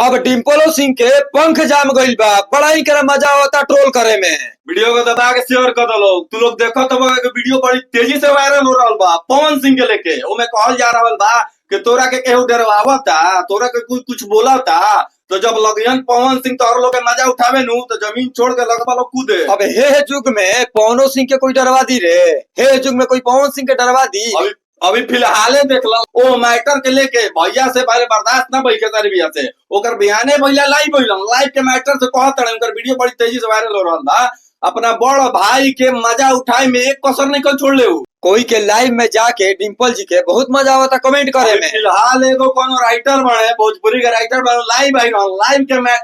अब डिम्पलो सिंह के पंख जाम गइल बा, बड़ा ही करे मजा होता ट्रोल करे में। वीडियो को दबा के शेयर कर दो लोग। तू लोग देखो तो वीडियो बड़ी तेजी से वायरल हो रहा बा पवन सिंह के लेके। ओमे कहल जा रहा बा कि तोरा के केहू डरवावता, तोरा के कुछ बोलता, तो जब लगियन पवन सिंह तो और लोग के मजा उठावे नु तो जमीन छोड़ के लगवा लोग कूदे। अब हे युग में पवनो सिंह के कोई डरवा दी रे? हे युग में कोई पवन सिंह के डरवा दी? अभी फिलहाल देख लो ओ मैटर के लेके भैया से पहले बर्दाश्त ना भई के तारी भैया से ओकर बयाने भैया लाइव लाइव के मैटर से कहत रहे। उनकर वीडियो बड़ी तेजी से वायरल हो रहा बा। अपना बड़ भाई के मजा उठाए में एक कसर नहीं कर छोड़ ले। कोई के लाइव में जाके डिम्पल जी के बहुत मजा आवता कमेंट करे में। फिलहाल एगो कोनो राइटर बने, भोजपुरी के राइटर बने, लाइव आई रहन।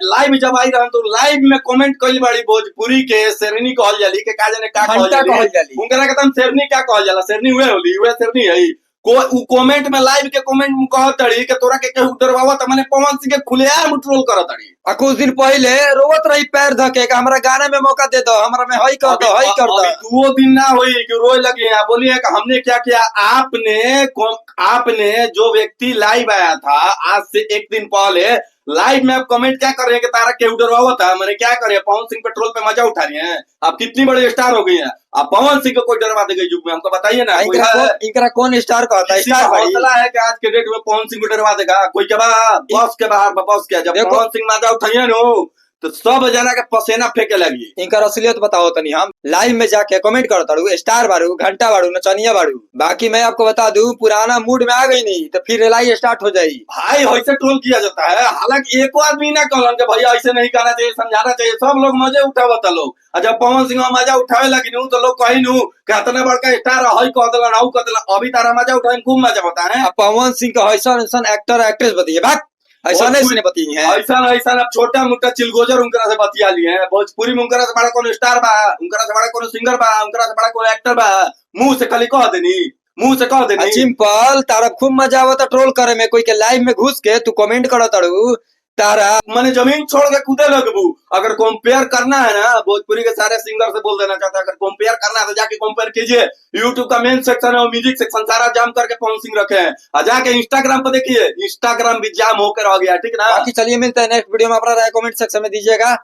लाइव जब आई रहन तो लाइव में कमेंट कइल बड़ी भोजपुरी के शेरनी कहल जाली के का जाने का कहल जाली। उनकरा के तुम शेरनी क्या कहल जाला? शेरनी हुए होली हुए शेरनी है। कमेंट में लाइव के कमेंट में कहत तड़ी के तोरा के केहू डरवावा त माने पवन सिंह के खुलेआम ट्रोल करत तड़ी। आ कुछ दिन पहले रोवत रही पैर धके के हमरा गाने में मौका दे दो, हमरा में हई कर दो, हई कर दो। दो दिन ना हुई कि रोए लगे हैं, बोलिए कि हमने क्या किया। आपने जो व्यक्ति लाइव आया था आज से एक दिन पहले लाइव में आप कमेंट क्या कर रहे हैं कि तारा केहू डरवावा था? मैंने क्या करे पवन सिंह पेट्रोल पे मजा उठा रही हैं। आप कितनी बड़ी स्टार हो गई हैं। आप पवन सिंह को कोई डरवा देगा युग में? हमको बताइए ना। इनका कौन स्टार कहता है? स्टार हौसला है कि आज के डेट में पवन सिंह को डरवा देगा कोई? क्या बॉस के बाहर बॉस क्या जब पवन सिंह मजा उठाइए नो तो सब जना के पसेना फेंके लगी। इनका असलियत बताओ तनी। हम लाइव में जाके कमेंट करता हूँ स्टार बाड़ू, घंटा बाड़ू, नचनिया बाड़ू। बाकी मैं आपको बता दूं पुराना मूड में आ गई नहीं तो फिर रिलाई स्टार्ट हो जाएगी। भाई ऐसे ट्रोल किया जाता है। हालांकि एको आदमी ना कहलन कि भैया ऐसे नहीं करना चाहिए, समझाना चाहिए। सब लोग मजे उठावता लोग। जब पवन सिंह मजा उठावे लगी नू तो लोग कही नू कि इतना बड़का स्टार हई कह दिलन हऊ कह दिलन। अभी तारा मजा उठावे में खूब मजा होता है। पवन सिंह का ऐसा एक्टर एक्ट्रेस बताइए बात ऐसा नहीं बताई है। ऐसा अब छोटा मोटा चिलगोजर उनकरा से बतिया लिए हैं। भोजपुरी में उनकरा से बड़ा कोनो स्टार बा, उनकरा से बड़ा कोनो सिंगर बा, उनकरा से बड़ा कोनो एक्टर बा। मुंह से खाली कह देनी, मुंह से कह देनी। सिंपल तारा खूब मजा आवता ट्रोल करे में। कोई के लाइव में घुस के तू कमेंट करत तारू तारा मैंने जमीन छोड़ के कूदे लगबू। अगर कंपेयर करना है ना भोजपुरी के सारे सिंगर से बोल देना चाहता है। अगर कंपेयर करना है तो जाके कंपेयर कीजिए। यूट्यूब का मेन सेक्शन है और म्यूजिक सेक्शन सारा जाम करके पवन सिंह रखे हैं। और जाके इंस्टाग्राम पर देखिए, इंस्टाग्राम भी जाम होकर आ गया। ठीक ना? बाकी चलिए मिलते हैं नेक्स्ट वीडियो में। अपना राय कमेंट सेक्शन में दीजिएगा।